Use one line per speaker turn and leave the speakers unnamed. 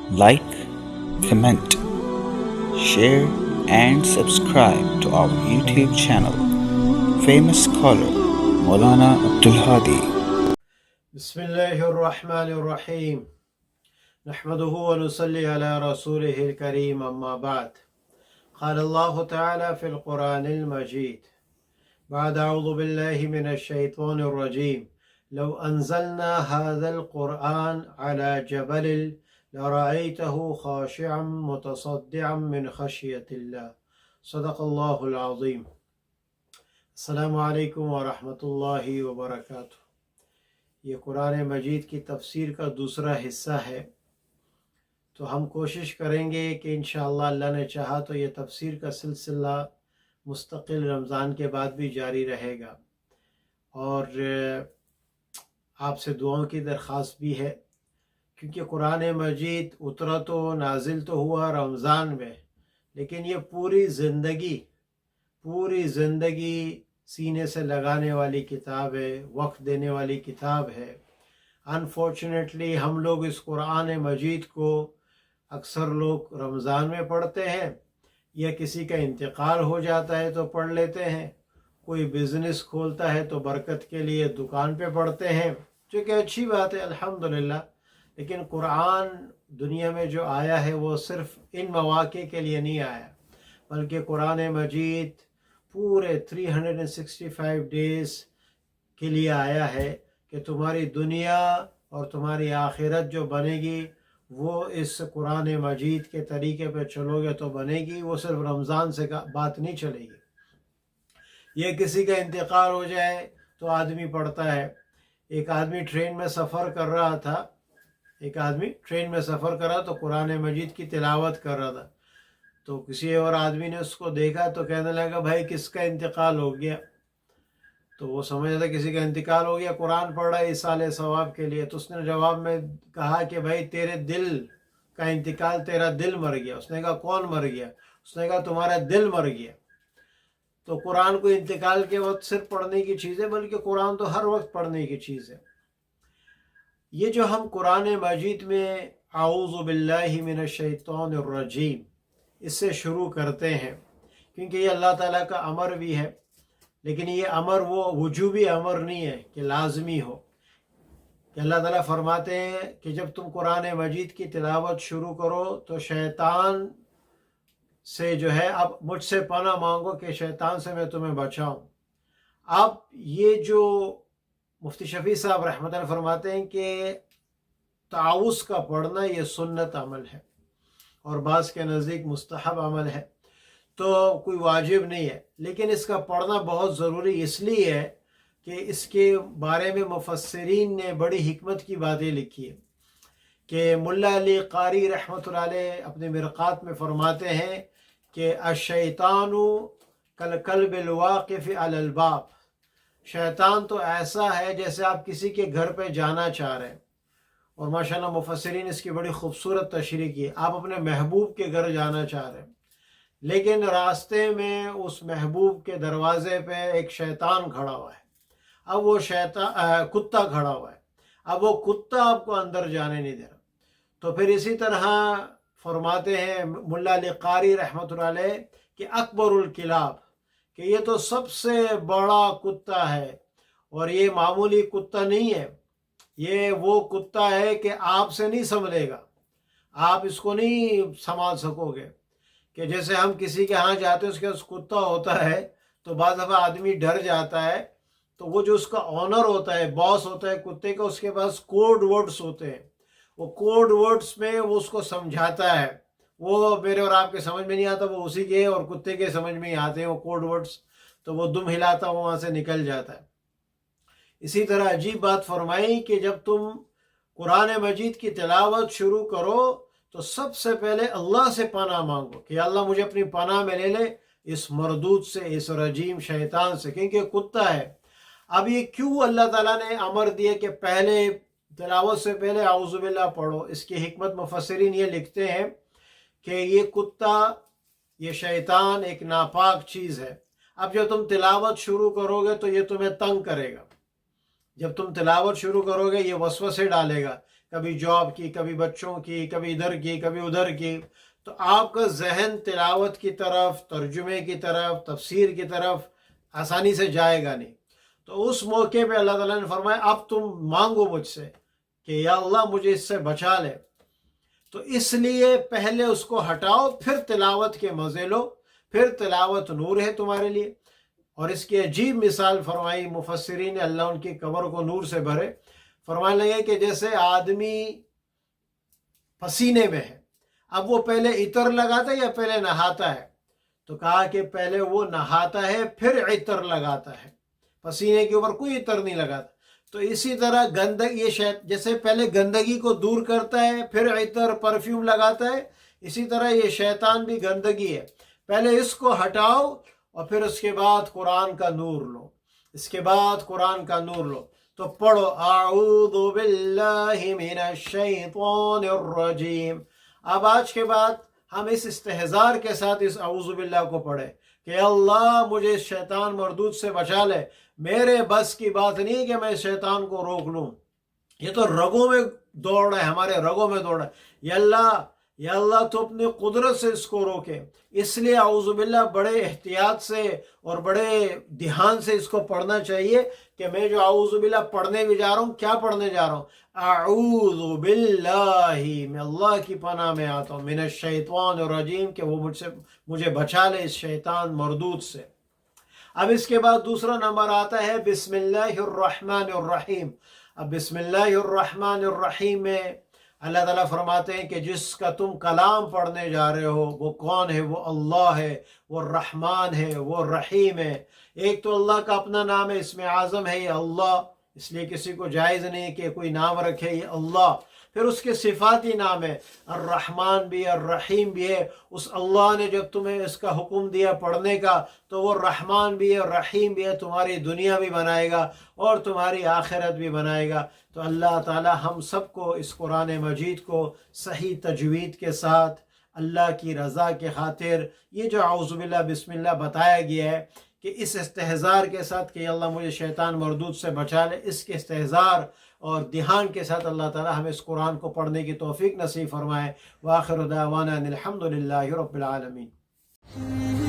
Like, comment, share, and subscribe to our YouTube channel, Famous Scholar Maulana Abdul Hadi.
بسم الله الرحمن الرحيم نحمده ونصلي على رسوله الكريم أما بعد قال الله تعالى في القرآن المجيد بعد أعوذ بالله من الشيطان الرجيم لو أنزلنا هذا القرآن على جبل لرأيته خاشعا متصدعا من خشية الله صدق الله العظيم. السلام علیکم ورحمۃ اللہ وبرکاتہ. یہ قرآن مجید کی تفسیر کا دوسرا حصہ ہے، تو ہم کوشش کریں گے کہ انشاءاللہ اللہ نے چاہا تو یہ تفسیر کا سلسلہ مستقل رمضان کے بعد بھی جاری رہے گا. اور آپ سے دعاؤں کی درخواست بھی ہے، کیونکہ قرآن مجید اترا تو نازل تو ہوا رمضان میں، لیکن یہ پوری زندگی سینے سے لگانے والی کتاب ہے، وقت دینے والی کتاب ہے. انفارچونیٹلی ہم لوگ اس قرآن مجید کو اکثر لوگ رمضان میں پڑھتے ہیں، یا کسی کا انتقال ہو جاتا ہے تو پڑھ لیتے ہیں، کوئی بزنس کھولتا ہے تو برکت کے لیے دکان پہ پڑھتے ہیں، جو کہ اچھی بات ہے الحمدللہ. لیکن قرآن دنیا میں جو آیا ہے وہ صرف ان مواقع کے لیے نہیں آیا، بلکہ قرآن مجید پورے 365 ڈیز کے لیے آیا ہے کہ تمہاری دنیا اور تمہاری آخرت جو بنے گی وہ اس قرآن مجید کے طریقے پہ چلو گے تو بنے گی. وہ صرف رمضان سے بات نہیں چلے گی. یہ کسی کا انتقال ہو جائے تو آدمی پڑھتا ہے. ایک آدمی ٹرین میں سفر کر رہا تھا، تو قرآن مجید کی تلاوت کر رہا تھا، تو کسی اور آدمی نے اس کو دیکھا تو کہنے لگا بھائی کس کا انتقال ہو گیا؟ تو وہ سمجھا تھا کسی کا انتقال ہو گیا، قرآن پڑھ رہا ہے ایصال ثواب کے لیے. تو اس نے جواب میں کہا کہ بھائی تیرے دل کا انتقال، تیرا دل مر گیا. اس نے کہا کون مر گیا؟ اس نے کہا تمہارا دل مر گیا. تو قرآن کو انتقال کے وقت صرف پڑھنے کی چیز ہے، بلکہ قرآن تو ہر وقت پڑھنے کی چیز ہے. یہ جو ہم قرآن مجید میں اعوذ باللہ من الشیطان الرجیم اس سے شروع کرتے ہیں، کیونکہ یہ اللہ تعالیٰ کا امر بھی ہے، لیکن یہ امر وہ وجوبی امر نہیں ہے کہ لازمی ہو. کہ اللہ تعالیٰ فرماتے ہیں کہ جب تم قرآن مجید کی تلاوت شروع کرو تو شیطان سے جو ہے اب مجھ سے پناہ مانگو کہ شیطان سے میں تمہیں بچاؤں. اب یہ جو مفتی شفیع صاحب رحمۃ اللہ فرماتے ہیں کہ تعوذ کا پڑھنا یہ سنت عمل ہے، اور بعض کے نزدیک مستحب عمل ہے، تو کوئی واجب نہیں ہے. لیکن اس کا پڑھنا بہت ضروری اس لیے ہے کہ اس کے بارے میں مفسرین نے بڑی حکمت کی باتیں لکھی ہے. کہ ملا علی قاری رحمۃ اللہ علیہ اپنے مرقات میں فرماتے ہیں کہ الشیطان کالکلب الواقف علی الباب، شیطان تو ایسا ہے جیسے آپ کسی کے گھر پہ جانا چاہ رہے ہیں. اور ماشاءاللہ مفسرین اس کی بڑی خوبصورت تشریح کی. آپ اپنے محبوب کے گھر جانا چاہ رہے ہیں، لیکن راستے میں اس محبوب کے دروازے پہ ایک شیطان کھڑا ہوا ہے. اب وہ کتا کھڑا ہوا ہے. اب وہ کتا آپ کو اندر جانے نہیں دے رہا. تو پھر اسی طرح فرماتے ہیں ملا علی قاری رحمۃ اللہ علیہ کہ اکبر الکلاب، کہ یہ تو سب سے بڑا کتا ہے، اور یہ معمولی کتا نہیں ہے. یہ وہ کتا ہے کہ آپ سے نہیں سنبھلے گا، آپ اس کو نہیں سنبھال سکو گے. کہ جیسے ہم کسی کے ہاں جاتے ہیں اس کے پاس کتا ہوتا ہے تو بعض دفعہ آدمی ڈر جاتا ہے، تو وہ جو اس کا آنر ہوتا ہے، باس ہوتا ہے کتے کا، اس کے پاس کوڈ ورڈز ہوتے ہیں. وہ کوڈ ورڈز میں وہ اس کو سمجھاتا ہے. وہ میرے اور آپ کے سمجھ میں نہیں آتا، وہ اسی کے اور کتے کے سمجھ میں ہی آتے ہیں وہ کوڈ ورڈز. تو وہ دم ہلاتا وہ وہاں سے نکل جاتا ہے. اسی طرح عجیب بات فرمائی کہ جب تم قرآن مجید کی تلاوت شروع کرو تو سب سے پہلے اللہ سے پناہ مانگو کہ اللہ مجھے اپنی پناہ میں لے لے اس مردود سے، اس رجیم شیطان سے، کیونکہ کتا ہے. اب یہ کیوں اللہ تعالیٰ نے امر دیا کہ پہلے تلاوت سے پہلے اعوذ باللہ پڑھو؟ اس کی حکمت مفسرین یہ لکھتے ہیں کہ یہ کتا، یہ شیطان ایک ناپاک چیز ہے. اب جب تم تلاوت شروع کرو گے تو یہ تمہیں تنگ کرے گا. جب تم تلاوت شروع کرو گے یہ وسوسے ڈالے گا کبھی جاب کی، کبھی بچوں کی، کبھی ادھر کی، کبھی ادھر کی، تو آپ کا ذہن تلاوت کی طرف، ترجمے کی طرف، تفسیر کی طرف آسانی سے جائے گا نہیں۔ تو اس موقع پہ اللہ تعالیٰ نے فرمایا اب تم مانگو مجھ سے کہ یا اللہ مجھے اس سے بچا لے۔ تو اس لیے پہلے اس کو ہٹاؤ، پھر تلاوت کے مزے لو، پھر تلاوت نور ہے تمہارے لیے۔ اور اس کی عجیب مثال فرمائی مفسرین نے، اللہ ان کی قبر کو نور سے بھرے، فرمانے لگے کہ جیسے آدمی پسینے میں ہے، اب وہ پہلے عطر لگاتا ہے یا پہلے نہاتا ہے؟ تو کہا کہ پہلے وہ نہاتا ہے پھر عطر لگاتا ہے، پسینے کے اوپر کوئی عطر نہیں لگاتا۔ تو اسی طرح گندگی، یہ جیسے پہلے گندگی کو دور کرتا ہے پھر عطر پرفیوم لگاتا ہے، اسی طرح یہ شیطان بھی گندگی ہے، پہلے اس کو ہٹاؤ اور پھر اس کے بعد قرآن کا نور لو، اس کے بعد قرآن کا نور لو۔ تو پڑھو اعوذ باللہ من الشیطان الرجیم۔ اب آج کے بعد ہم اس استحضار کے ساتھ اس اعوذ باللہ کو پڑھیں کہ اللہ مجھے شیطان مردود سے بچا لے، میرے بس کی بات نہیں کہ میں شیطان کو روک لوں، یہ تو رگوں میں دوڑ رہا ہے، ہمارے رگوں میں دوڑ رہا ہے۔ یا اللہ تو اپنی قدرت سے اس کو روکے۔ اس لیے اعوذ باللہ بڑے احتیاط سے اور بڑے دھیان سے اس کو پڑھنا چاہیے کہ میں جو اعوذ باللہ پڑھنے بھی جا رہا ہوں، کیا پڑھنے جا رہا ہوں؟ اعوذ باللہ، میں اللہ کی پناہ میں آتا ہوں، من الشیطان الرجیم، کہ وہ مجھے بچا لے اس شیطان مردود سے۔ اب اس کے بعد دوسرا نمبر آتا ہے بسم اللہ الرحمن الرحیم۔ اب بسم اللہ الرحمن الرحیم میں اللہ تعالیٰ فرماتے ہیں کہ جس کا تم کلام پڑھنے جا رہے ہو وہ کون ہے؟ وہ اللہ ہے، وہ رحمان ہے، وہ رحیم ہے۔ ایک تو اللہ کا اپنا نام ہے، اسم اعظم ہے یہ اللہ، اس لیے کسی کو جائز نہیں کہ کوئی نام رکھے یہ اللہ۔ پھر اس کے صفاتی نام ہے، الرحمن بھی الرحیم بھی ہے۔ اس اللہ نے جب تمہیں اس کا حکم دیا پڑھنے کا تو وہ رحمان بھی ہے، رحیم بھی ہے، تمہاری دنیا بھی بنائے گا اور تمہاری آخرت بھی بنائے گا۔ تو اللہ تعالی ہم سب کو اس قرآن مجید کو صحیح تجوید کے ساتھ اللہ کی رضا کے خاطر یہ جو اعوذ باللہ بسم اللہ بتایا گیا ہے کہ اس استحضار کے ساتھ کہ اللہ مجھے شیطان مردود سے بچا لے، اس کے استحضار اور دھیان کے ساتھ اللہ تعالی ہمیں اس قرآن کو پڑھنے کی توفیق نصیب فرمائے۔ وآخر دعوانا ان الحمد للہ رب العالمین۔